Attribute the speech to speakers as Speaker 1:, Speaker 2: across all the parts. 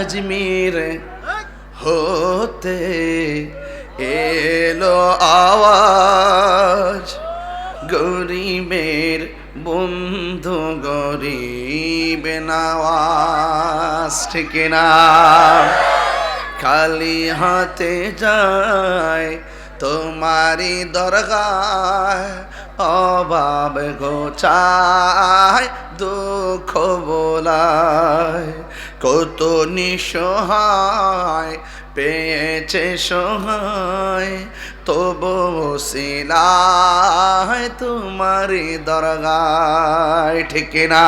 Speaker 1: আজমির হতে এলো আওয়াজ, গরিবের বন্ধু গরিব নওয়াজ। ঠিক না? খালি হাতে যায় তোমারি দরগায়, অভাব ঘোচায় দুঃখ বোলায়, কত নিঃসহায় পেয়েছে সহায়, তবু সিলায় তোমারি দরগায়। ঠিক না?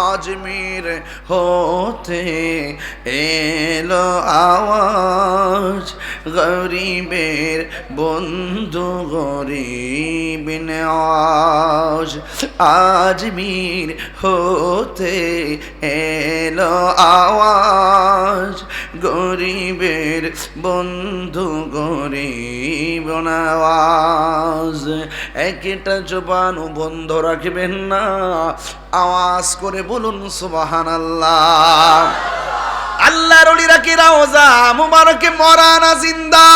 Speaker 1: আজমির হতে এলো আওয়াজ, গরিবের বন্ধু গরিব নওয়াজ। আজমির হতে এলো আওয়াজ, গরিবের বন্ধু গরিব নওয়াজ। একটা জবান বন্ধ রাখবেন না, আওয়াজ করে বলুন সুবহানাল্লাহ। আল্লাহর ওলিরা কি রওজা মুবারকে মরা না জিন্দা?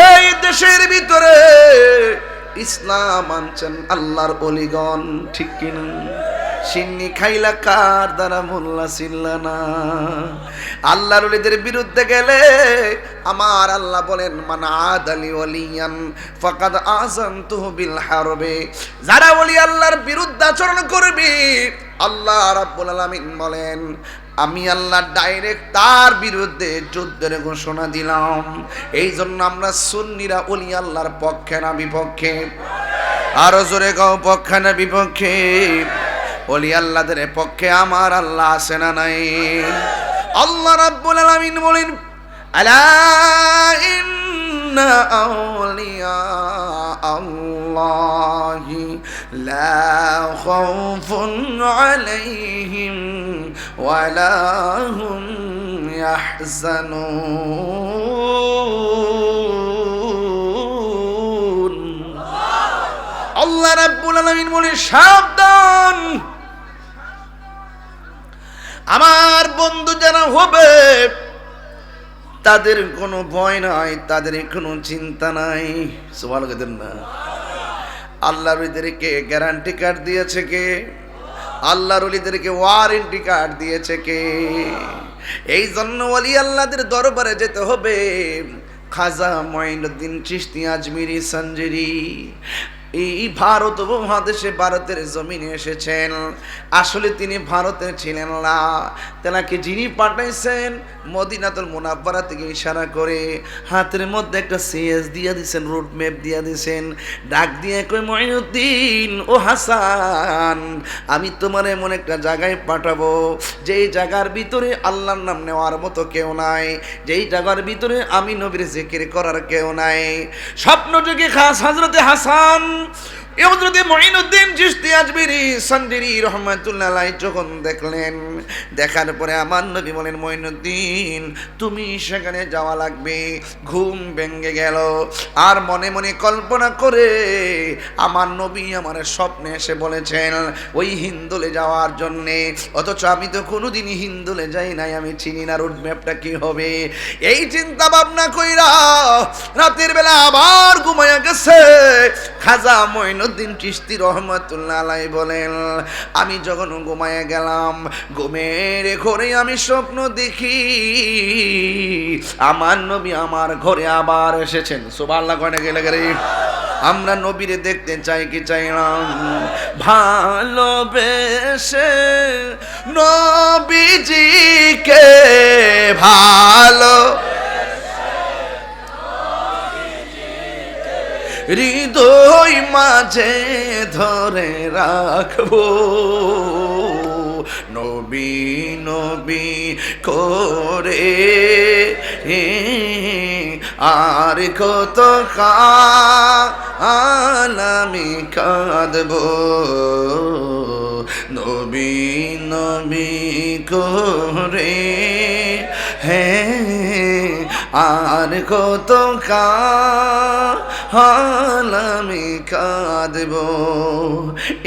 Speaker 1: এই দেশের ভিতরে ইসলাম আনছেন আল্লাহর ওলিগণ, ঠিক কিনা? সিন্নি খাইলা কার দ্বারা মোল্লা ছিল্লা না। আল্লাহর ওলিদের বিরুদ্ধে গেলে আমার আল্লাহ বলেন, মান আদালি ওয়ালিয়ান ফাকাদ আযানতুহু বিল হারবে। যারা ওলি আল্লাহর বিরুদ্ধে আচরণ করবে, আল্লাহ রাব্বুল আলামিন বলেন, আমি আল্লাহ ডাইরেক্ট তার বিরুদ্ধে যুদ্ধের ঘোষণা দিলাম। এই জন্য আমরা সুন্নিরা ওলি আল্লাহর পক্ষে না বিপক্ষে? আরো জোরে গাও, পক্ষে না বিপক্ষে? ওলি আল্লাহদের পক্ষে আমার আল্লাহ আছে না নাই? আল্লাহ রাব্বুল আলামিন বলেন, আলা ইন্না আউলিয়া আল্লাহি লা খাউফুন আলাইহিম ওয়ালা হুম ইয়াহজানুন। আল্লাহ রাব্বুল আলামিন বলেন, সাবধান, আমার বন্ধু যারা হবে তাদের কোনো ভয় নাই, তাদের কোনো চিন্তা নাই। সুবহানাল্লাহ দেন না? আল্লাহর ওলিদেরকে গ্যারান্টি কার্ড দিয়েছে কে? আল্লাহর ওলিদেরকে ওয়ারেন্টি কার্ড দিয়েছে কে? এই জন্য ওলি আল্লাহদের দরবারে যেতে হবে। খাজা মঈনুদ্দিন চিশতি আজমিরি সঞ্জেরি এই ভারত উপমহাদেশে ভারতের জমিনে এসেছেন। আসলে তিনি ভারতে ছিলেন না, তেনাকে যিনি পাঠাইছেন মদিনাতুল মুনাওয়ারা থেকে ইশারা করে হাতের মধ্যে একটা সিএস দিয়ে দিয়েছেন, রুট ম্যাপ দিয়ে দিয়েছেন। ডাক দিয়ে কই, মঈনুদ্দিন ও হাসান, আমি তোমার এমন একটা জায়গায় পাঠাবো যেই জায়গার ভিতরে আল্লাহর নাম নেওয়ার মতো কেউ নাই, যেই জায়গার ভিতরে আমি নবীর জিকির করার কেউ নাই। স্বপ্ন যুগে খাস হযরতে হাসান হযরতে মঈনুদ্দিন চিশতি আজমিরি সঞ্জেরি রাহমাতুল্লাহ আলাইহি যখন দেখলেন, দেখার পরে আমার নবী বলেন, মঈনুদ্দিন তুমি সেখানে যাওয়া লাগবে। ঘুম ভেঙে গেল, আর মনে মনে কল্পনা করে আমার নবী আমার স্বপ্নে এসে বলেছেন ওই হিন্দুলে যাওয়ার জন্যে, অথচ আমি তো কোনোদিনই হিন্দুলে যাই নাই, আমি চিনি না রুট ম্যাপটা কি হবে। এই চিন্তা ভাবনা কইরা রাতের বেলা আবার ঘুমায়া গেছে। খাজা মঈনুদ্দিন চিশতি রহমাতুল্লাহ আলাইহি বলেন, আমি যখন ঘুমায়া গেলাম, ঘুমের ঘরে আমি স্বপ্ন দেখি আমার নবী আমার ঘরে আবার এসেছেন। সুবহানাল্লাহ কয়না গেলে গেলে আমরা নবীরে দেখতে চাই কি চাই না? ভালোবেসে নবীজিকে ভালো হৃদয় মাঝে ধরে রাখবো, নবী নবী করে আর কত কাল আমি কাঁদবো, নবী নবী করে আর কত কাল আমি কাঁদবো।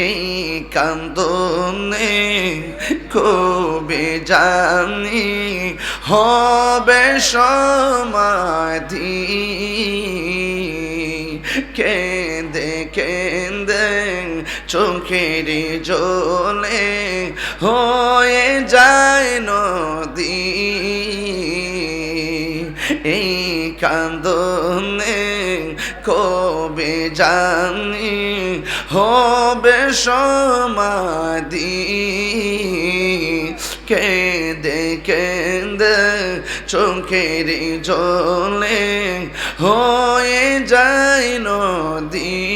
Speaker 1: এই কান্দনে কবে জানি হবে সমাধি কেঁদে কেঁদে চোখের জলে হয়ে যায় নদী এই কান্দনে কবে জানি হবে সমাধি কেঁদে কেঁদে চোখের জলে হয়ে যায় নদী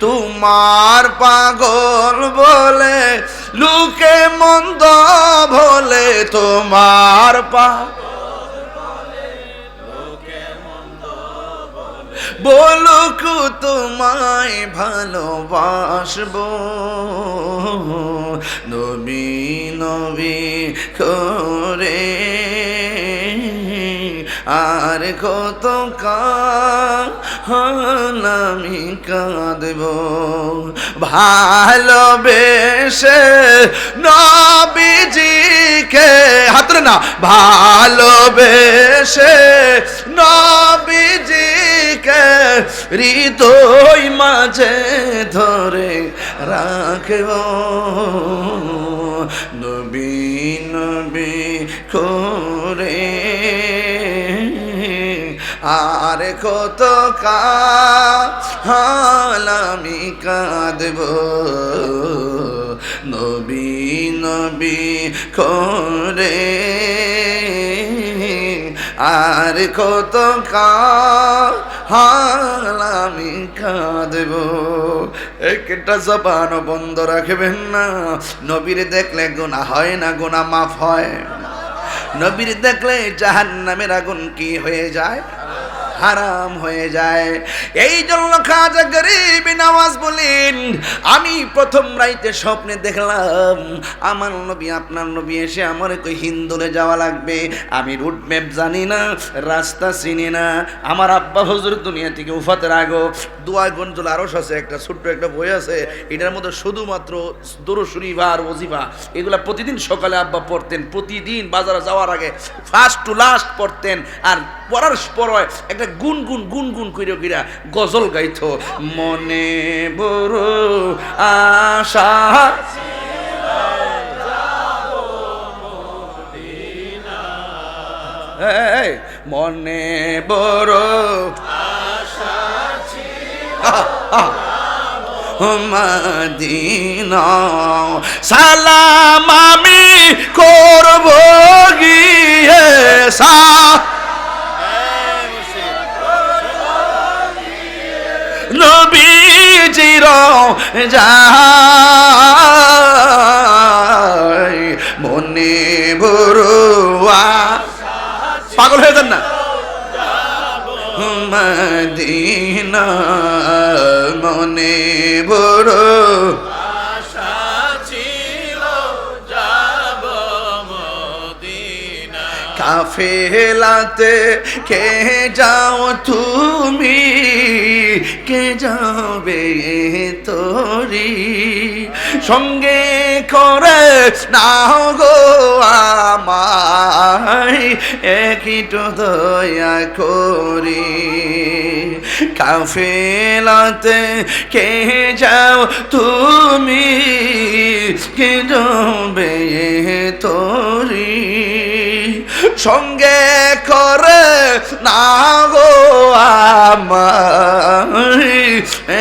Speaker 1: তোমার পাগল বলে লোকে মন্দ বলে তোমার বলুক তোমায় ভালোবাসবো নবী নবী করে আর কত কাল আমি কাঁদব ভালোবেসে নবীজিকে হাতরে না ভালোবেসে নবীজিকে হৃদয় মাঝে ধরে রাখব নবী নবী করে আর কত কাল আমি কাঁদব নবী নবী করে আর কত কাল আমি কাঁদব একটা জবান বন্ধ রাখবেন না নবীর দেখলে গুনাহ হয় না গুনাহ মাফ হয় নবীর দেখলে জাহান্নামের আগুন কি হয়ে যায় হারাম হয়ে যায় এই জন্য খাজা গরিব নওয়াজ বলেন আমি প্রথম রাইতে স্বপ্নে দেখলাম আমার নবী আপনার নবী এসে আমার কই হিন্দুরে যাওয়া লাগবে আমি রুট ম্যাপ জানি না রাস্তা চিনি না আমার আব্বা হুজুর দুনিয়া থেকে উফাতের আগো দোয়াগঞ্জুল আরশ আছে একটা ছোট্ট একটা বই আছে এটার মধ্যে শুধুমাত্র দুরূদ শরীফ আর ওজিফা এগুলা প্রতিদিন সকালে আব্বা পড়তেন প্রতিদিন বাজারে যাওয়ার আগে ফার্স্ট টু লাস্ট পড়তেন আর পড়ার পর একটা গুনগুন গুনগুন কইরা কইরা গজল গাইতো মনে বড় আশা ছিল যাব মদিনা মনে বড় আশা ছিল মদিনা সালাম আমি করব গিয়ে নবীজির যায় মনে বড় পাগল হয়ে যান না মদিনা মনে বড় আশা ছিল যাব মদিনা কাফেলাতে কে যাও তুমি কে যাবে তোরি সঙ্গে করে নাও গো আমায় একটু দয়া করি কাফেলাতে কে যাও তুমি কে যাবে তোরি সঙ্গে করে না গো আমায়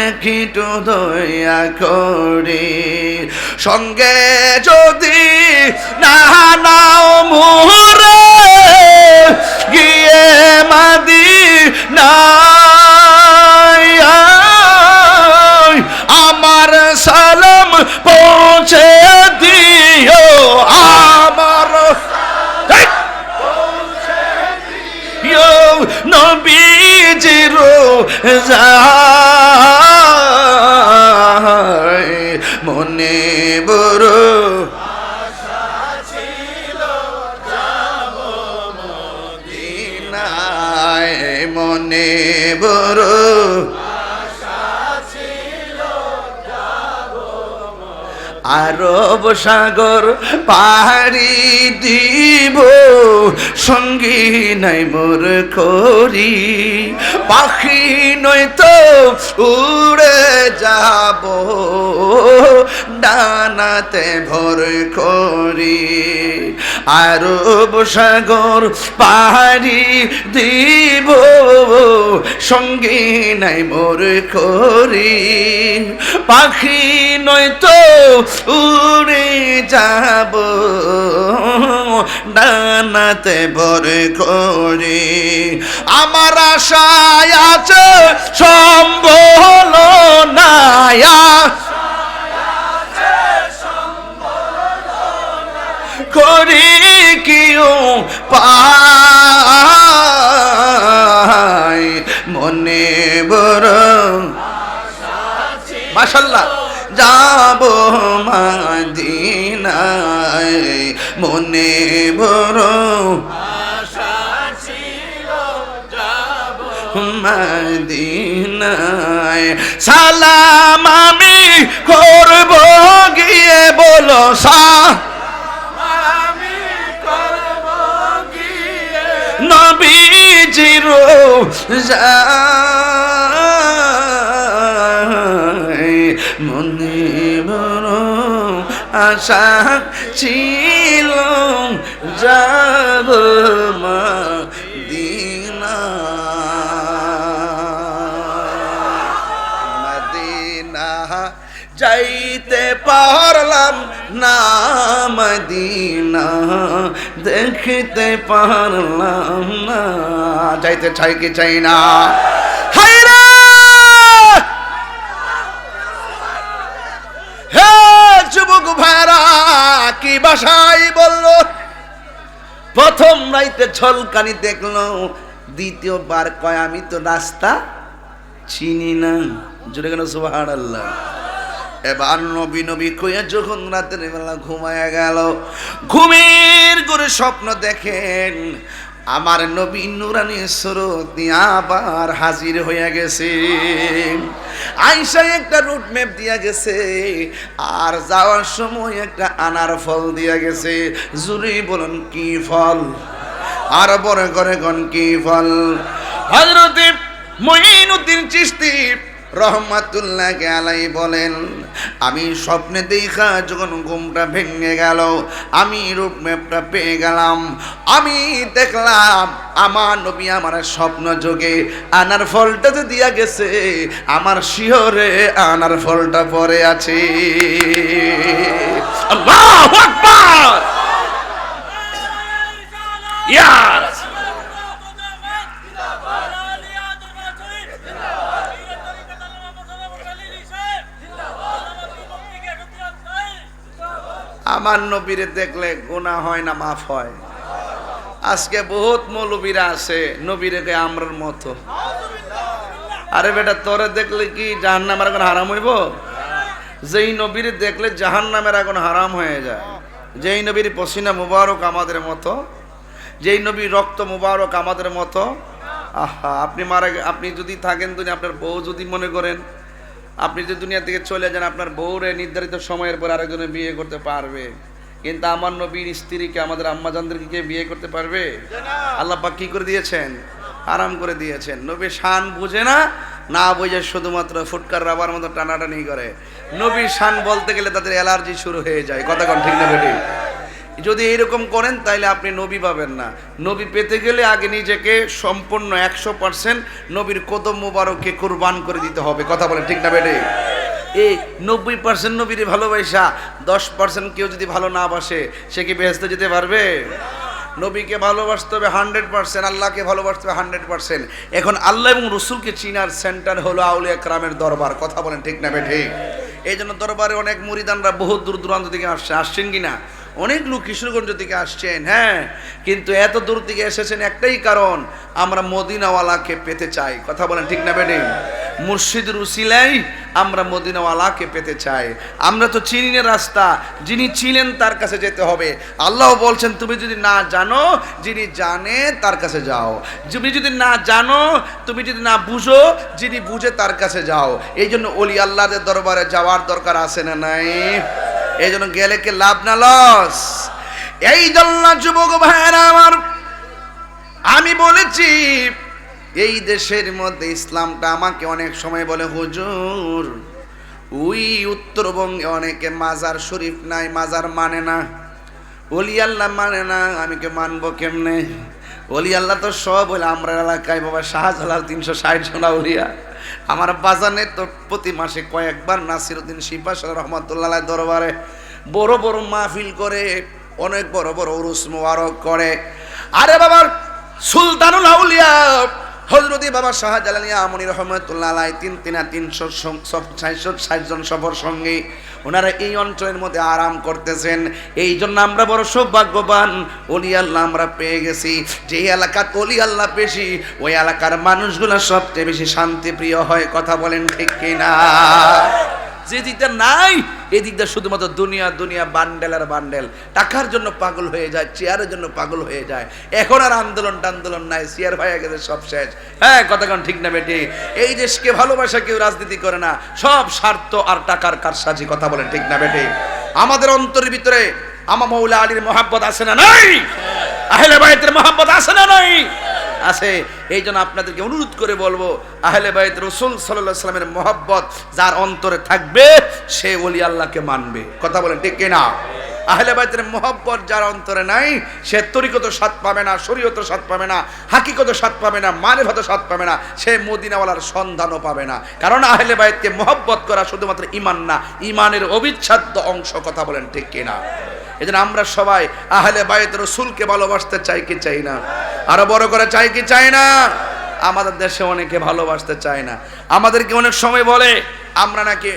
Speaker 1: একটু দয়া করে সঙ্গে যদি না নাও মোরে গিয়ে মদিনা আমার সালাম পৌঁছে দিও আমার নবীজির যায় মনে বড় আশা ছিল যাব মদিনায় আরব সাগর পাহাড়ি দিব সঙ্গী নাই মোর করি পাখি নয়তো উড়ে যাব ডানাতে ভর করি আরব সাগর পাহাড়ি দিব সঙ্গী নাই মোর করি পাখি নয়তো উড়ে যাব ডানাতে ভর করি আমার আশায় আছে সম্বল নায়া করি কিউ পাই মনে বড় মাশাআল্লাহ যাব মদিনায় মনে বড় আশা ছিল যাব মদিনায় সালাম আমি করব গিয়ে বলো নবীজির মনে বড় আশা ছিল যাব মদিনা মদিনা যাইতে পারলাম না মদিনা দেখতে পারলাম না যাইতে চাই কি চাই না হায়রে হে যুবক ভাইরা কি ভাষায় বললো প্রথম রাইতে ছলকানি দেখলো দ্বিতীয়বার কয় আমি তো রাস্তা চিনি না জোরে কেন সুবহানাল্লাহ এবার নবী নবী কইয়া যখন রাতের বেলা ঘুমায়া গেল ঘুমের করে স্বপ্ন দেখেন আমার নবী নুরানি সুরত নিয়ে আবার হাজির হইয়া গেছে আয়েশা একটা রুট ম্যাপ দিয়া গেছে আর যাওয়ার সময় একটা আনার ফল দিয়া গেছে জুরি বলুন কি ফল আর বড় করে কোন কি ফল হযরত মুঈনুদ্দিন চিশতি রহমাতুল্লাহ আলাইহি বলেন আমি স্বপ্নে দেখা যখন ঘুমটা ভেঙে গেল আমি রূপ ম্যাপটা পেয়ে গেলাম আমি দেখলাম আমার নবী আমার স্বপ্ন যোগে আনার ফলটা যে দিয়া গেছে আমার শিহরে আনার ফলটা পড়ে আছে আল্লাহু আকবার ইয়া আমার নবীরে দেখলে গুনাহ হয় না মাফ হয় আজকে বহুত মৌলবীরা আছে নবীরে আমরার মতো আরে বেটা তোরে দেখলে কি জাহান্নামের আগুন হারাম হইব যেই নবীরে দেখলে জাহান্নামের আগুন হারাম হয়ে যায় যেই নবীর পসিনা মুবারক আমাদের মতো যেই নবীর রক্ত মুবারক আমাদের মতো আহা আপনি যদি থাকেন দুনিয়া আপনার বউ যদি মনে করেন আপনি যে দুনিয়া থেকে চলে যান আপনার বউরে নির্ধারিত সময়ের পর আরেকজনে বিয়ে করতে পারবে কিন্তু আমার নবীর স্ত্রীকে আমাদের আম্মাজানদেরকে কে বিয়ে করতে পারবে আল্লাহ পাক কি করে দিয়েছেন হারাম করে দিয়েছেন নবী শান বুঝে না না বুঝে শুধুমাত্র ফুটকার রাবার মতো টানাটানি করে নবীর শান বলতে গেলে তাদের অ্যালার্জি শুরু হয়ে যায় কথা কোন ঠিক না বেটি যদি এইরকম করেন তাহলে আপনি নবী পাবেন না নবী পেতে গেলে আগে নিজেকে সম্পূর্ণ 100% নবীর কদম মুবারককে কুরবান করে দিতে হবে কথা বলেন ঠিক না বেটি এই 90% নবীর ভালোবাসা 10% কেউ যদি ভালো না বাসে সে কি বেহেশতে যেতে পারবে নবীকে ভালোবাসতে হবে 100%, আল্লাহকে ভালোবাসতে হবে 100%। এখন আল্লাহ এবং রসুলকে চিনার সেন্টার হলো আউলিয়া কেরামের দরবার কথা বলেন ঠিক না বেঠি এই জন্য দরবারে অনেক মুরিদানরা বহুত দূর দূরান্ত থেকে আসছেন কিনা অনেক লোক কিশোরগঞ্জ থেকে আসছেন হ্যাঁ কিন্তু এত দূর থেকে এসেছেন একটাই কারণ আমরা মদিনাওয়ালাকে পেতে চাই কথা বলেন ঠিক না বেঠি মুর্শিদের উসিলাই আমরা মদিনাওয়ালাকে পেতে চাই আমরা তো চিনি না রাস্তা যিনি ছিলেন তার কাছে যেতে হবে আল্লাহ বলছেন তুমি যদি না জানো যিনি জানে তার কাছে যাও তুমি যদি না জানো তুমি যদি না বুঝো যিনি বুঝে তার কাছে যাও এই জন্য ওলি আল্লাহদের দরবারে যাওয়ার দরকার আছে না নাই এই জন্য গেলে কি লাভ না লস? এই জন্য যুবক ভাইয়েরা আমার, আমি বলেছি এই দেশের মধ্যে ইসলামটা আমাকে অনেক সময় বলে, হুজুর ওই উত্তরবঙ্গে অনেকে মাজার শরীফ নাই, মাজার মানে না, ওলি আল্লাহ মানে না, আমি কে মানবো কেমনে? ওলি আল্লাহ তো সব বলে আমরা এলাকায় বাবা শাহজালাল 360 জন আউলিয়া। আমার বাজানে তো প্রতি মাসে কয়েকবার নাসিরউদ্দিন শিপাশা রহমাতুল্লাহ দরবারে বড় বড় মাহফিল করে, অনেক বড় বড় উরুস মুবারক করে। আরে বাবার সুলতানুল আউলিয়া হযরতি বাবা শাহজালাল আমনি রহমাতুল্লাহ আলাইহি 360 জন সফর সঙ্গী ওনারা এই অঞ্চলের মধ্যে আরাম করতেছেন। এই জন্য আমরা বড় সৌভাগ্যবান, ওলি আল্লাহ আমরা পেয়ে গেছি। যে এলাকার ওলি আল্লাহ বেশি, ওই এলাকার মানুষগুলো সবচেয়ে বেশি শান্তিপ্রিয় হয়। কথা বলেন ঠিক কিনা? যে দিকটা নাই, এই দিকটা শুধুমাত্র দুনিয়া দুনিয়া, বান্ডেল আর বান্ডেল, টাকার জন্য পাগল হয়ে যায়, চেয়ারের জন্য পাগল হয়ে যায়। এখন আর আন্দোলন টান্দোলন নাই, চেয়ার হয়ে গেছে, সব শেষ। হ্যাঁ, কথা কোন ঠিক না বেটি? এই দেশকে ভালোবাসা কেউ রাজনীতি করে না, সব স্বার্থ আর টাকার কারসাজি। কথা বলেন ঠিক না বেটি? আমাদের অন্তরের ভিতরে আমার মৌলা আলীর মহাব্বত আছে না নাই? আহলে বাইতের মহাব্বত আছে না নাই? আছে। এই জন্য আপনাদেরকে অনুরোধ করে বলবো, আহলে বাইত রাসূল সাল্লাল্লাহু আলাইহি ওয়াসাল্লামের মহব্বত যার অন্তরে থাকবে সে ওলি আল্লাহকে মানবে। কথা বলেন ঠিক কিনা? আহলে বাইতের মহব্বত যার অন্তরে নাই, সে তরিকত স্বাদ পাবে না, শরীয়ত স্বাদ পাবে না, হাকিকত স্বাদ পাবে না, মারিফত স্বাদ পাবে না, সে মদিনাওয়ালার সন্ধানও পাবে না। কারণ আহলে বাইতকে মহব্বত করা শুধুমাত্র ঈমান না, ঈমানের অবিচ্ছেদ্য অংশ। কথা বলেন ঠিক কিনা? এজন্য আমরা সবাই আহলে বাইত রাসূলকে ভালোবাসতে চাই কি চাই না? আরো বড় করে চাই কি চাই না? আমাদের দেশে অনেকে ভালোবাসতে চায় না। আমাদেরকে অনেক সময় বলে আমরা নাকি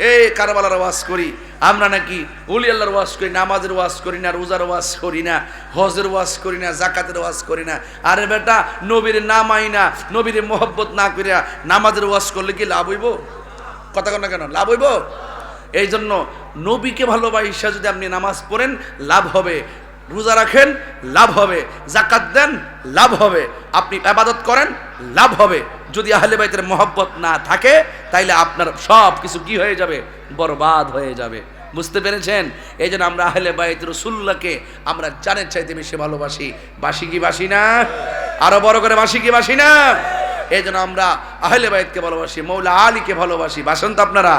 Speaker 1: এই কারবালার ওয়াজ করি, আমরা নাকি ওলি আল্লাহর ওয়াজ করি, নামাজের ওয়াজ করি না, রোজার ওয়াজ করি না, হজের ওয়াজ করি না, জাকাতের ওয়াজ করি না। আরে বেটা, নবীর নামাই না, নবীর মহব্বত না করিয়া নামাজের ওয়াজ করলে কি লাভ হইব? কথা কন না কেন? লাভ হইব? এই জন্য নবীকে ভালোবাসা যদি আপনি নামাজ পড়েন লাভ হবে, রোজা রাখেন লাভ হবে, জাকাত দেন লাভ হবে, আপনি ইবাদত করেন লাভ হবে। যদি আহলে বাইতের মহব্বত না থাকে তাইলে আপনার সব কিছু কি হয়ে যাবে? বরবাদ হয়ে যাবে। বুঝতে পেরেছেন? এই জন্য আমরা আহলে বাইত রাসূলুল্লাহকে আমরা জানের চাইতে বেশি ভালোবাসি। বাসি কি বাসি না? আরো বড় করে বাসি কি বাসি না? এই জন্য আমরা আহলে বাইতকে ভালোবাসি, মৌলা আলীকে ভালোবাসি। বাসেন তো আপনারা?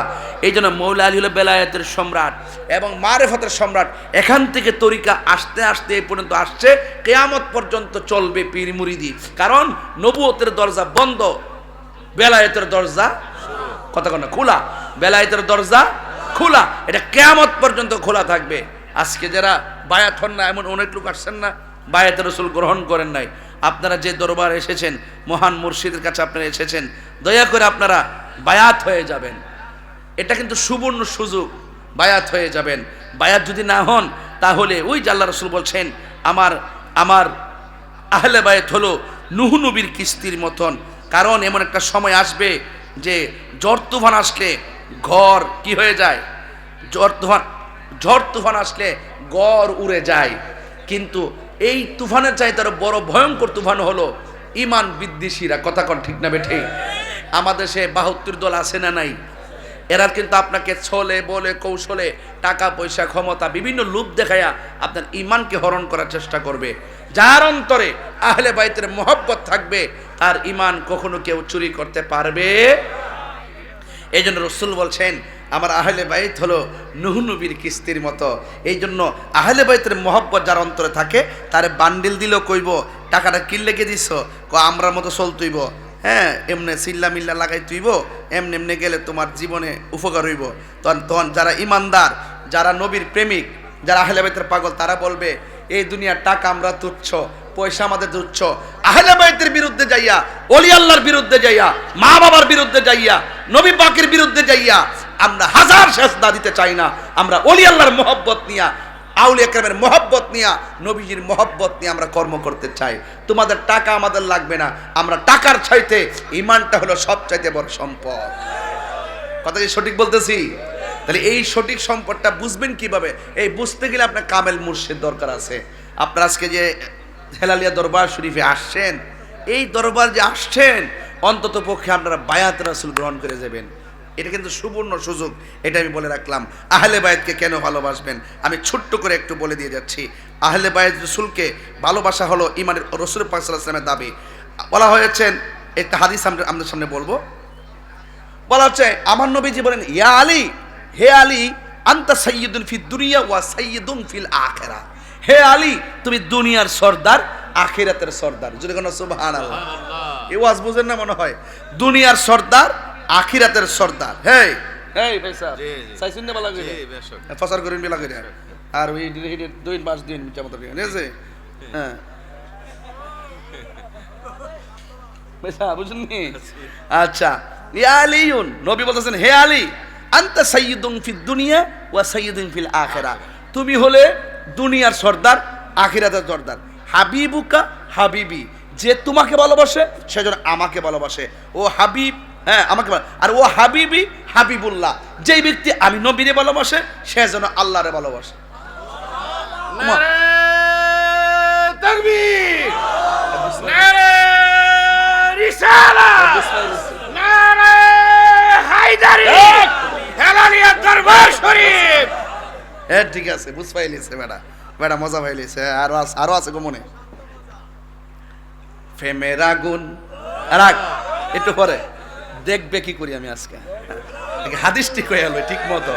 Speaker 1: এই জন্য মৌলা আলী হলো বেলায়েতের সম্রাট এবং মারেফতের সম্রাট। এখান থেকে তরিকা আস্তে আস্তে এই পর্যন্ত আসছে, কিয়ামত পর্যন্ত চলবে পীর মুরিদি। কারণ নবুয়তের দরজা বন্ধ, বেলায়েতের দরজা কথা না খোলা, বেলায়েতের দরজা খোলা, এটা কিয়ামত পর্যন্ত খোলা থাকবে। আজকে যারা বায়াত হন না, এমন অনেক লোক আসছেন না বায়াতে রাসূল গ্রহণ করেন নাই। আপনারা যে দরবার এসেছেন, মহান মুর্শিদের কাছে আপনারা এসেছেন, দয়া করে আপনারা বায়াত হয়ে যাবেন। এটা কিন্তু সুবর্ণ সুযোগ, বায়াত হয়ে যাবেন। বায়াত যদি না হন তাহলে ওই যে আল্লাহ রাসূল বলছেন, আমার আহলে বায়াত হলো নূহ নবীর কিস্তির মতন। কারণ এমন একটা সময় আসবে যে ঝড় তুফান আসলে ঘর কি হয়ে যায়? ঝড় তুফান আসলে ঘর উড়ে যায়। কিন্তু এই তুফানের চাইতে আরো বড় ভয়ঙ্কর তুফান হলো ঈমান বিদ্বেষীরা। কথা কন ঠিক না বেঠে? আমাদের সে 72 দল আছে না নাই? এরা কিন্তু আপনাকে ছলে বলে কৌশলে টাকা পয়সা ক্ষমতা বিভিন্ন লোভ দেখায়া আপনার ঈমানকে হরণ করার চেষ্টা করবে। যার অন্তরে আহলে বাইতের মহব্বত থাকবে তার ঈমান কখনো কেউ চুরি করতে পারবে। এই জন্য রাসূল বলছেন, আমার আহলে বাইত হলো নূহ নবীর কিস্তির মতো। এই জন্য আহলে বাইতের মহব্বত যার অন্তরে থাকে তারে বান্ডিল দিলেও কইব টাকাটা কি লেগে দিছ, আমরার মতো চলতইব। হ্যাঁ, এমনি চিল্লা মিল্লা লাগাই তুইব, এমনি এমনি গেলে তোমার জীবনে উপকার হইব। তখন যারা ইমানদার, যারা নবীর প্রেমিক, যারা আহলে বাইতের পাগল, তারা বলবে এই দুনিয়ার টাকা আমরা তুচ্ছ, পয়সা আমাদের তুচ্ছ। আহলে বাইতের বিরুদ্ধে যাইয়া, ওলি আল্লাহর বিরুদ্ধে যাইয়া, মা বাবার বিরুদ্ধে যাইয়া, নবী পাকের বিরুদ্ধে যাইয়া আমরা হাজার সেজদা দিতে চাই না। আমরা ওলি আল্লাহর মহব্বত নিয়া, আউলিয়া কেরামের মহব্বত নিয়া, নবীজির মহব্বত নিয়ে আমরা কর্ম করতে চাই। তোমাদের টাকা আমাদের লাগবে না, আমরা টাকার চাইতে ঈমানটা হলো সবচাইতে বড় সম্পদ। কথা কি সঠিক বলতেছি? তাহলে এই সঠিক সম্পদটা বুঝবেন কিভাবে? এই বুঝতে গেলে আপনার কামেল মুর্শিদ দরকার আছে। আপনার আজকে যে হেলালিয়া দরবার শরীফে আসছেন, এই দরবার যে আসছেন, অন্তত পক্ষে আপনারা বায়াত রাসূল গ্রহণ করে যাবেন। এটা কিন্তু সুবর্ণ সুযোগ, এটা আমি বলে রাখলাম। আহলে বায়াতকে কেন ভালোবাসবেন আমি ছোট্ট করে একটু বলে দিয়ে যাচ্ছি। আহলে বায়াত রাসূলকে ভালোবাসা হলো ইমানের, রাসূল পাক সাল্লাল্লাহু আলাইহি ওয়াসাল্লামের দাবি। বলা হয়েছে, একটা হাদিস আমাদের সামনে বলবো। বলা হচ্ছে আমার নবীজি বলেন, ইয়া আলী, হে আলী, আনতা সাইয়্যিদুন ফিদ দুনিয়া ওয়া সাইয়্যিদুন ফিল আখিরাহ। হে আলী, তুমি দুনিয়ার সর্দার, আখিরাতের সর্দার। যদি কোন সুবহানাল্লাহ। এই ওয়াজ বুঝেন না মনে হয়? দুনিয়ার সর্দার, আখিরাতের সর্দার। হেই হেই ভাই সাহেব, চাইছেন না বলা গেল ফসর করেন বিলা করে আর ওই দুই মাস দিন যেমন আছে। হ্যাঁ ভাইসা বুঝুন নি? আচ্ছা, ইয়া আলীউন, নবী বলতেছেন, হে আলী, আনতা সাইয়্যিদুন ফিদ দুনিয়া ওয়া সাইয়্যিদুন ফিল আখিরাহ। তুমি হলে দুনিয়ার সর্দার, আখিরাতের সর্দার। হাবিবুকা হাবিবি, যে তোমাকে ভালোবাসে সেজন্য আমাকে ভালোবাসে। ও হাবিব, হ্যাঁ আমাকে, আর ও হাবিবি হাবিবুল্লাহ, যেই ব্যক্তি আমি নবীরে ভালোবাসে সেজন্য আল্লাহরে ভালোবাসে। নারে তাকবীর, নারে রিসালাত, নারে হায়দারি, হেলালিয়া দরবার শরীফ। হ্যাঁ ঠিক আছে, বুঝ পাইলিছে বেটা, বেটা মজা পাইলিছে। আরো আছে গো মনে। ফেমের আগুন রাখ, একটু পরে দেখবে কি করি আমি আজকে। হাদিস ঠিক হয়ে গেল ঠিক মতো,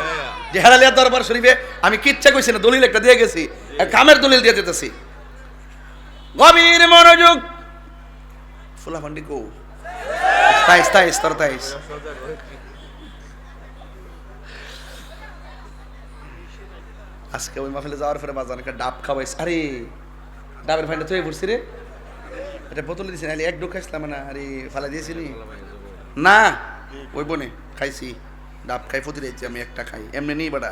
Speaker 1: যে হেলালিয়া দরবার শরীফে আমি কিচ্ছা কইছি না, দলিল একটা দিয়ে গেছি, কামের দলিল দিয়ে দিতেছি। গভীর মনোযোগ। ফুলা ফান্ডি কো তাইস তাইস তর তাইস। আজকে ওই মাহফিলে যাওয়ার পরে বাজান একটা ডাব খাওয়াইছে। আরে ডাবের ফাইনটা তুই পড়ছি রে, এটা বোতলে দিছি না, এক ডুব খাইছিলাম না, আরে ফালা দিয়েছি না, ওই বনে খাইছি ডাব, খাই ফতি দিয়েছি আমি, একটা খাই এমনি নেই বেটা।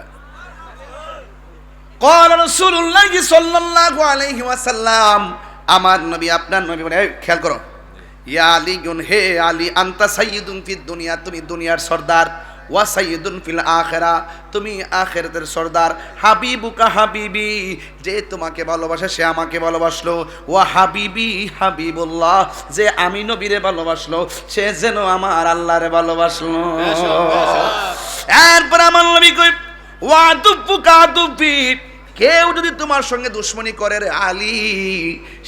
Speaker 1: قال رسول الله صلى الله عليه وسلم, আমার নবী আপনার নবী বলে, খেয়াল করো, ইয়া আলী, হে আলী, আনতা সাইয়্যিদুন ফিদ দুনিয়া, তুমি দুনিয়ার সর্দার, ওয়া সাইয়্যিদুন ফিল আখিরাহ, তুমি আখিরাতের সর্দার। হাবিবুকা হাবিবি, যে তোমাকে ভালোবাসে সে আমাকে ভালোবাসলো। ওয়া হাবিবি হাবিবুল্লাহ, যে আমি নবীরে ভালোবাসলো সে যেন আমার আল্লাহরে ভালোবাসলো। এরপর আমার নবী কই, ওয়া আদুবুকা আদুবি, কেউ যদি তোমার সঙ্গে দুশ্মনী করে রে আলী,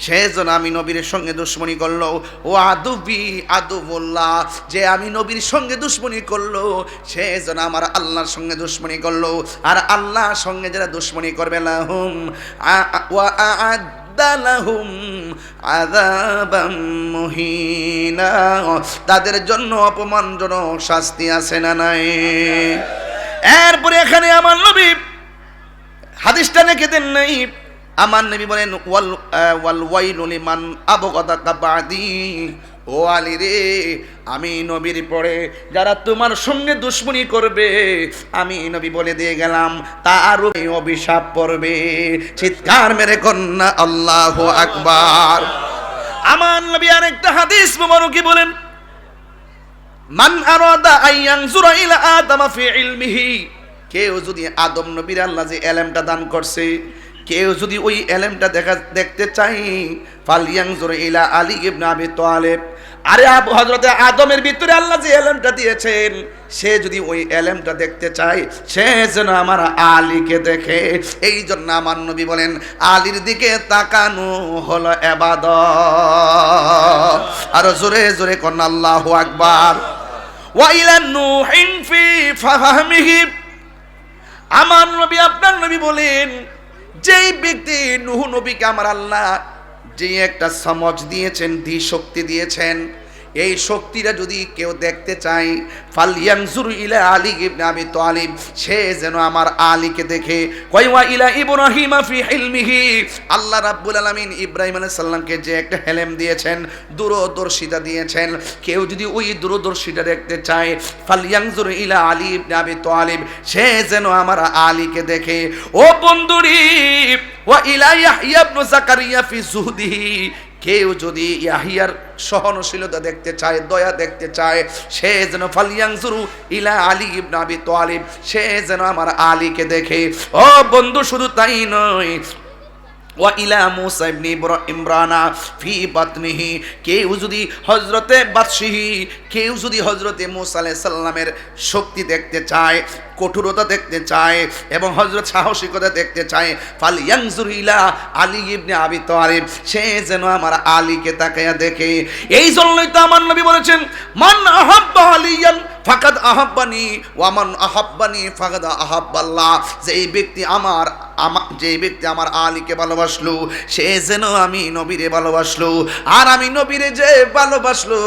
Speaker 1: সে যেন আমি নবীর সঙ্গে দুশ্মনী করলো। ও আদুবি আদুবুল্লাহ, যে আমি নবীর সঙ্গে দুশ্মনী করলো সে যেন আমার আল্লাহর সঙ্গে দুশ্মনী করলো। আর আল্লাহর সঙ্গে যারা দুশ্মনী করবে, লাহুম ওয়া আ'আদ্দা লাহুম আযাবাম মুহিনা, তাদের জন্য অপমানজনক শাস্তি আছে না নাই? এরপরে এখানে আমার নবী হাদিসটা লিখে দেন নাই। আমার নবী বলেন, ওয়াল ওয়াইলু লিমান আবগাদাকা বাদি, ও আলী রে, আমি নবীর পরে যারা তোমার সঙ্গে দুশ্মনী করবে আমি নবী বলে দিয়ে গেলাম তার অভিশাপ পড়বে। চিৎকার মেরে কন্যা আল্লাহু আকবার। আমার নবী আরেকটা হাদিস মুবারকি বলেন, মান আরাদা আইয়ানজুরা ইলা আদামা ফি ইলমিহি, কেউ যদি আদম নবীর আল্লাহ যে এলেমটা দান করছে, কেউ যদি ওই এলেমটা দেখতে চাই, ফালিয়ানজুর ইলা আলী ইবনে আবি তালিব, আরে হযরতে আদমের ভিতরে আল্লাহ যে এলেমটা দিয়েছেন সে যদি ওই এলেমটা দেখতে চায় সে যেন আমার আলীকে দেখে। এই জন্য আমার নবী বলেন, আলীর দিকে তাকানো হলো ইবাদত। আর জোরে জোরে কোন আল্লাহু আকবার। ওয়া ইলা নূহিন ফি ফাহমিহি, আমার নবী আপনার নবী বলেন, যেই ব্যক্তি নূহ নবীকে আমার আল্লাহ যে একটা সমঝ দিয়েছেন, ধী শক্তি দিয়েছেন, এই শক্তিটা যদি কেউ দেখতে চায়, ফালিয়ানজুর ইলা আলী ইবনে আবি তালিব, সে যেন আমার আলীকে দেখে। কয়ওয়া ইলা ইব্রাহিম ফি ইলমিহি, আল্লাহ রাব্বুল আলামিন ইব্রাহিম আলাইহিস সালামকে যে একটা হেলেম দিয়েছেন, দূরদর্শিতা দিয়েছেন, কেউ যদি ওই দূরদর্শিতা দেখতে চায়, ফালিয়ানজুর ইলা আলী ইবনে আবি তালিব, সে যেন আমার আলীকে দেখে। ও বন্ধুরি, ওয়া ইলা ইয়াহইয়া ইবনে যাকারিয়া ফি যুহদিহি, কেউ যদি ইয়াহিয়ার সহনশীলতা দেখতে চায়, দয়া দেখতে চায়, সে যেন ফালিয়ানজুরু ইলা আলী ইবনে আবি তালিব, সে যেন আমার আলীকে দেখে। ও বন্ধু, শুধু তাই নয়, ওয়া ইলা মুসা ইবনে ইমরানা ফি বাতনিহি, কেউ যদি হযরতে বাদশাহী, কেউ যদি হযরতে মুসা আলাইহিস সালামের শক্তি দেখতে চায়, কঠোরতা দেখতে চায় এবং হযরত সাহসিকতা দেখতে চায়, ফাল ইয়ানজুর ইলা আলী ইবনে আবি তালিব, সে যেন আমার আলীকে তাকায়া দেখে। এই জন্যই তো আমার নবী বলেছেন, মান আহাব্বা আলিয়ান ফাকাদ আহাব্বানি ওয়া মান আহাব্বানি ফাকাদ আহাব্বাল্লাহ, যে ব্যক্তি আমার আলীকে ভালোবাসলো সে যেন আমি নবীরে ভালোবাসলো, আর আমি নবীরে যে ভালোবাসলো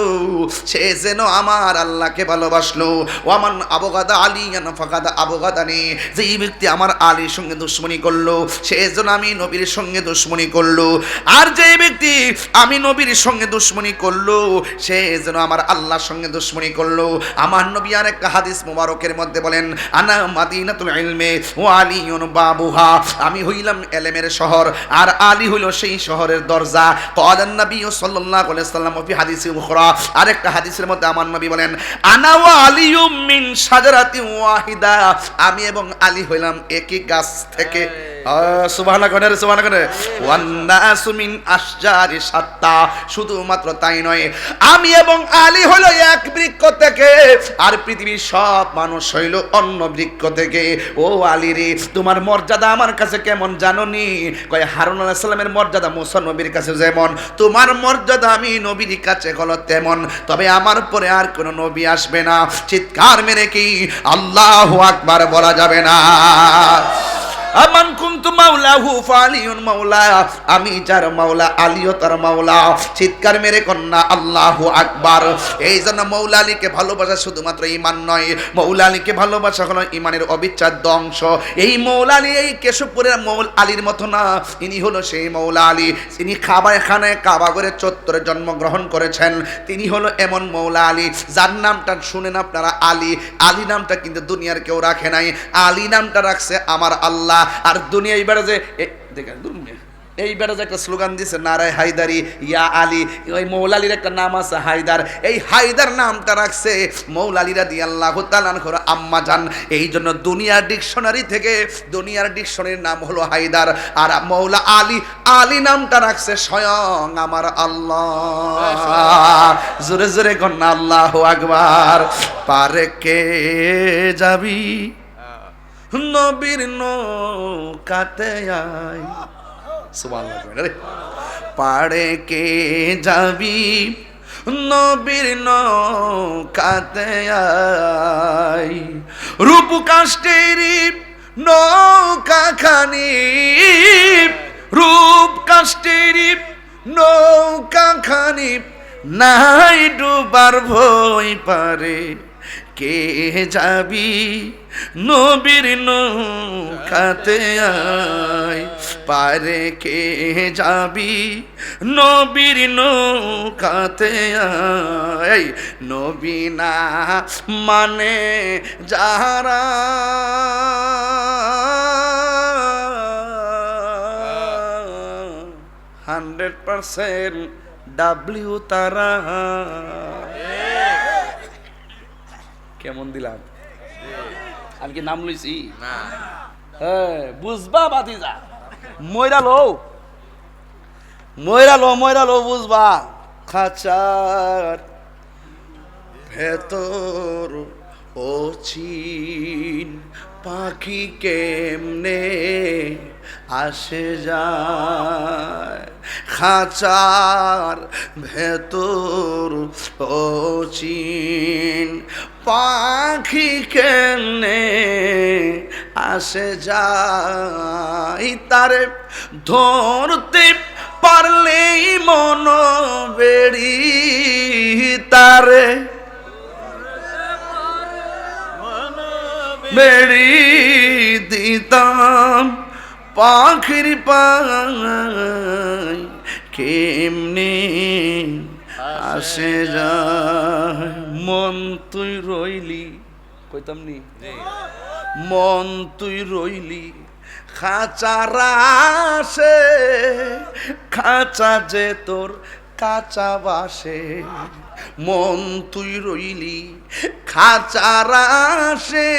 Speaker 1: সে যেন আমার আল্লাহকে ভালোবাসলো। ওয়া মান আবগাদা আলিয়ান ফাকাদ আবগাদানি, যে ব্যক্তি আমার আলীর সঙ্গে দুশমনি করলো সে যেন আমি নবীর সঙ্গে দুশমনি করলো, আর যে ব্যক্তি আমি নবীর সঙ্গে দুশমনি করলো সে যেন আমার আল্লাহর সঙ্গে দুশমনি করলো। আমার নবী আর একটা হাদিস মুবারকের মধ্যে বলেন, আনা মাদিনাতুল ইলমে ওয়া আলিয়ুন বাবুহা, আমি হইলাম ইলমের শহর আর আলী হইল সেই শহরের দরজা। ক্বালান নবী সাল্লাল্লাহু আলাইহি ওয়াসাল্লাম ফি হাদিসি উখরা, আরেকটা হাদিসের মধ্যে আমার নবী বলেন, আনা ওয়া আলিয়ুম মিন শাজারাতিন ওয়াহিদা, আমি এবং আলী হইলাম একই গাছ থেকে। সুবহানাল্লাহ, সুবহানাল্লাহ। ওয়ান নাসু মিন আশজারি শাত্তা, শুধুমাত্র তাই নয়, আমি এবং আলী হইল এক বৃক্ষ থেকে, আর পৃথিবীর সব মানুষ হইল অন্য বৃক্ষ থেকে। ও আলী রে, তোমার মর্যাদা আমার কাছে কেমন জানোনি? কয় হারুন আলাইহিস সালামের মর্যাদা মুসা নবীর কাছে যেমন, তোমার মর্যাদা আমি নবীর কাছে হলো তেমন, তবে আমার পরে আর কোন নবী আসবে না। চিৎকার মেরে কি আল্লাহু আকবার বলা যাবে না? আমান কুনতু মাওলাহু ফালিউন মাওলা, আমি যার মাওলা আলীও তার মাওলা। চিৎকার মেরে কন্যা আল্লাহু আকবার। এই জন্য মৌলা আলীকে ভালোবাসা শুধুমাত্র ঈমান নয়, মৌলা আলীকে ভালোবাসা হলো ঈমানের অবিচ্ছেদ্য অংশ। এই মৌলা আলী এই কেশবপুরের মৌলা আলীর মতো না, ইনি হলো সেই মৌলা আলী যিনি খাবাখানায় কাবাগরের চত্বরে জন্মগ্রহণ করেছেন। তিনি হলো এমন মৌলা আলী যার নামটা শুনেন আপনারা আলী। আলী নামটা কিন্তু দুনিয়ার কেউ রাখে নাই, আলী নামটা রাখছে আমার আল্লাহ। আর দুনিয়া এইবার যে দেখেন এইবার যে একটা স্লোগান দিছে নারায় হায়দারি ইয়া আলী, ওই মৌলা আলীর একটা নাম আছে হায়দার, এই হায়দার নামটা রাখছে মৌলা আলী রাদিয়াল্লাহু তাআলা আনহুর আম্মা জান। এই জন্য দুনিয়ার ডিকশনারির নাম হলো হায়দার, আর মৌলা আলী, আলী নামটা রাখছে স্বয়ং আমার আল্লাহ। জোরে জোরে কন্যা আল্লাহু আকবার। পারে কে যাবি নবীর নৌকাতে আয়, সুবহানাল্লাহ। পাড়ে কে যাবি নবীর নৌকাতে আয়, রূপ কাষ্টেরি নৌকা খানি, রূপ কাষ্টেরি নৌকা খানি, নাই ডুবার ভয় পারে কে যাবি নবীর নৌকাতে আয়, পারে কে যাবি নবীর নৌকাতে আয়, নবী না মানে যারা 100% ডাব্লিউ তারা। কেমন দিলাম? আমি কি নাম লইছি? হ্যাঁ, বুঝবা বাতিজা, ময়রা লো বুঝবা। খাঁচার ভেতর ও চিন পাখি কেমনে আসে যায়, খাঁচার ভেতর ও চিন পাখি কেমনে আসে যায়, তারে ধরতে পারলেই মন বেড়ি, তারে বেড়ি দিতাম পাখির পায় কেমনে আসে যায়। মন তুই রইলি, কইতাম নি মন তুই রইলি খাঁচার আসে, খাঁচা যে তোর কাঁচা বাসে, মন তুই রইলি খাঁচার আশে,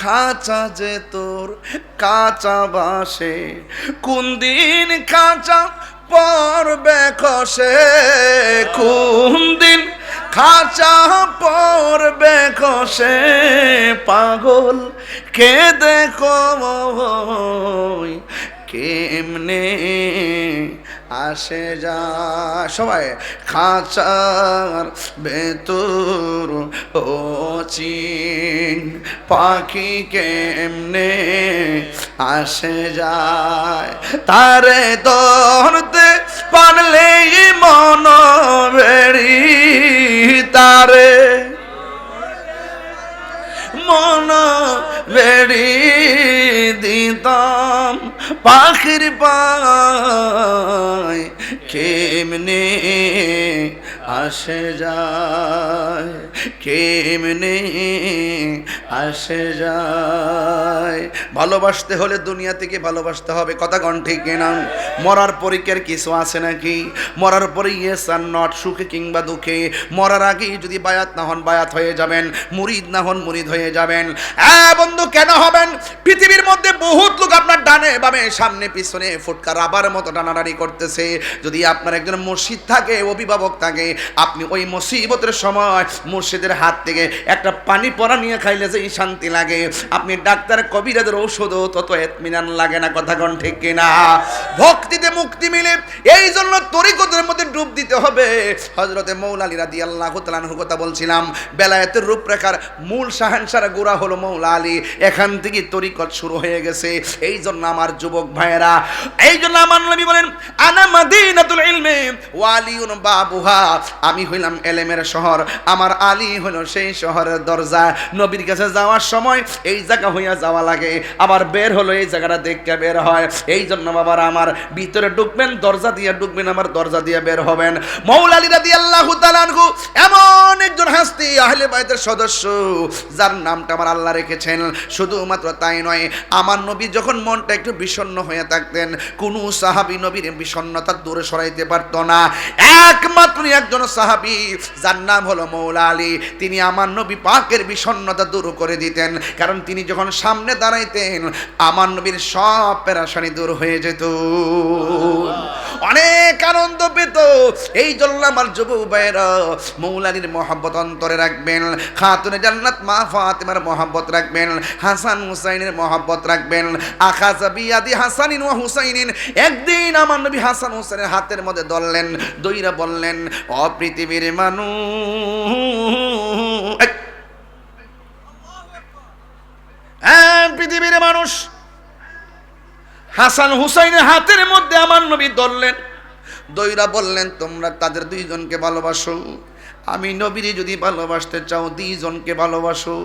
Speaker 1: খাঁচা যে তোর কাঁচা বাসে, কোন দিন খাঁচা পড়বে খসে, কোন দিন খাঁচা পড়বে খসে, পাগল কে দেখো কেমনে আসে যা। সবাই খাঁচার ভেতর ও চিন, পাখি কেমনে আসে যায়, তারে ধরতে পারলে মন বেড়ি, তারে মন বেড়ি দিতাম পাখির পায়, কেমনে আসে যায়, কেমনে আসে যায়। ভালোবাসতে হলে দুনিয়া থেকে ভালোবাসতে হবে, কথা কন ঠিক কিনা? মরার পরীক্ষার কিছু আছে নাকি? মরার পরে ইয়েস আর নট, সুখে কিংবা দুঃখে। মরার আগেই যদি বায়াত না হন বায়াত হয়ে যাবেন, মুরিদ না হন মুরিদ হয়ে যাবেন। বন্ধু কেন হবেন? পৃথিবীর মধ্যে বহুত লোক আপনার ডানে বামে সামনে পিছনে ফুটকা রাবার মতো টানাটানি করতেছে। যদি আপনার একজন মুর্শিদ থাকে, অভিভাবক থাকে, আপনি ওই মুসিবতের সময় মুর্শিদের হাত থেকে একটা পানি পড়া নিয়ে খাইলে যে শান্তি লাগে, আপনি ডাক্তার কবিরাজের ঔষধও তত এতমিনান লাগে না, কথা কোন ঠিক কিনা? ভক্তিতে মুক্তি মিলে, এই জন্য তরিকতের মধ্যে ডুব দিতে হবে। হযরতে মৌলা আলী রাদিয়াল্লাহু তাআলা আনহুর কথা বলছিলাম, বেলায়েতের রূপরেখার মূল শাহেনশাহ গোরা হলো মৌলা আলী, এখান থেকে তরিকত শুরু হয়ে গেছে। এই জন্য আমার যুবক ভাইয়েরা, এই জন্য আমার নবী বলেন আনা মাদিনাতুল ইলমি ওয়া আলিউন বাবুহা, আমি হইলাম এলেমের শহর, আমার আলী হলো সেই শহরের দরজা। নবীর কাছে যাওয়ার সময় এই জায়গা হইয়া যাওয়া লাগে, আবার বের হলো এই জায়গাটা দেখে বের হয়। এই জন্য বাবার আমার ভিতরে ঢুকবেন দরজা দিয়ে ঢুকবেন, আবার দরজা দিয়ে বের হবেন। মৌলা আলী রাদিয়াল্লাহু তাআলা আনহু এমন একজন হাস্তি, আহলে বাইতের সদস্য, যার নামটা আমার আল্লাহ রেখেছেন। শুধুমাত্র তাই নয়, আমার নবী যখন মনটা একটু বিষণ্ণ হয়ে থাকতেন, কোন সাহাবী নবীর বিষণ্ণতা দূরে সরাইতে পারতো না। একমাত্র একজন সাহাবী, যার নাম হলো মৌলা আলী, তিনি আমার নবী পাকের বিষণ্ণতা দূর করে দিতেন। কারণ তিনি যখন সামনে দাঁড়াইতেন, আমার নবীর সব পেরেশানি দূর হয়ে যেত, অনেক আনন্দ পেত। এই জন্য আমার যুবক ভাইরা মৌলা আলীর মহব্বত অন্তরে রাখবেন, খাতুনে জান্নাত মা ফাতেমার মহব্বত রাখবেন, হাসান হুসাইনের মহব্বত রাখবেন। আখাযা বিয়াদি হাসানিন ওয়া হুসাইনিন, একদিন আমার নবী হাসান হুসাইনের হাতের মধ্যে ধরলেন, দইরা বললেন, ও পৃথিবীর মানুষ, পৃথিবীর মানুষ, হাসান হুসাইনের হাতের মধ্যে আমার নবী ধরলেন, দইরা বললেন, তোমরা তাদের দুইজনকে ভালোবাসো। আমি নবীরে যদি ভালোবাসতে চাও, দুইজনকে ভালোবাসো।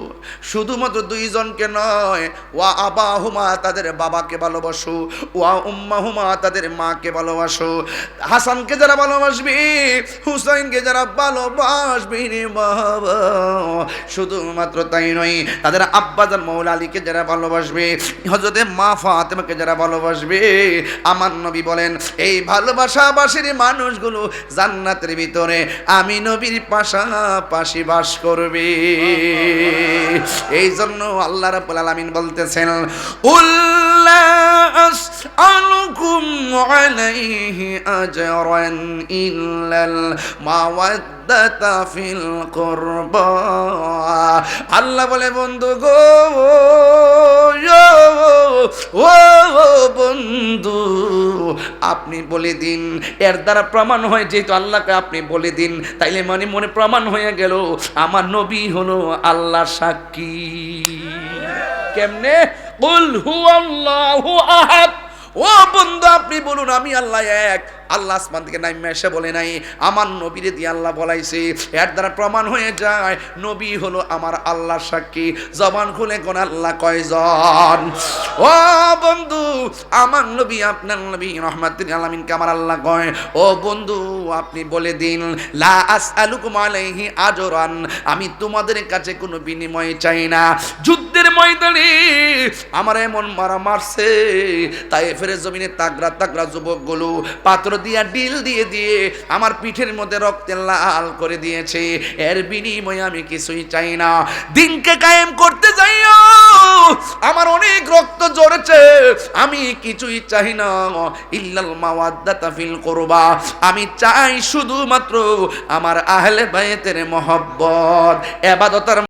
Speaker 1: শুধুমাত্র দুইজনকে নয়, ওয়া আবাহুমা, তাদের বাবাকে ভালোবাসো, ওয়া উম্মাহুমা, তাদের মাকে ভালোবাসো। হাসানকে যারা ভালোবাসবে, হুসাইনকে যারা ভালোবাসবে রে বাবা, শুধুমাত্র তাই নয়, তাদের আব্বাজান মৌলা আলীকে যারা ভালোবাসবে, হযরতে মা ফাতেমাকে যারা ভালোবাসবে, আমার নবী বলেন এই ভালোবাসাবাসীর মানুষগুলো জান্নাতের ভিতরে আমি নবীর পাশাপাশি বাস করবে। এই জন্য আল্লাহ রাব্বুল আলামিন বলতেছেন, উল্লা আসআলুকুম আলাইহি আজরান ইল্লাল মাওয়াদ্দাতা ফিল কুরবা। আল্লাহ বলে, বন্ধু গো, ও বন্ধু, আপনি বলে দিন। এর দ্বারা প্রমাণ হয়, যেহেতু আল্লাহকে আপনি বলে দিন, তাইলে মনে মনে প্রমাণ হয়ে গেল আমার নবী হলো আল্লাহ সাক্ষী। কেমনে? কুল হুয়াল্লাহু আহাদ। ও বন্ধু, আপনি বলুন আমি আল্লাহ এক। আল্লাহ আসমান থেকে নাইমা এসে বলে নাই, আমার নবীরে দিয়ে আল্লাহ বলাইছে। এর দ্বারা প্রমাণ হয়ে যায় নবী হলো আমার আল্লাহ সাক্ষী। জবান খুলে কোন আল্লাহ কয়জন? ও বন্ধু, আমার নবী, আপনার নবী রহমাতুল আলামিনকে আমার আল্লাহ কয়। ও বন্ধু, আপনি বলে দিন, লা আসআলুকুম আলাইহি আজরান, আমি তোমাদের কাছে কোনো বিনিময় চাই না। যুদ্ধের ময়দানে আমার এমন মারা মারছে, তাইফের করে জমিনে তাগড়া তাগড়া যুবকগুলো পাত্র দিয়া ডিল দিয়ে দিয়ে আমার পিঠের মধ্যে রক্তে লাল করে দিয়েছে। এর বিনিময়ে আমি কিছুই চাই না। দিনকে কায়েম করতে যাইও আমার অনেক রক্ত ঝরেছে, আমি কিছুই চাই না। ইল্লাল মাওয়াদ্দাতা ফিল কুরবা, আমি চাই শুধুমাত্র আমার আহলে বাইতের মহব্বত। ইবাদতের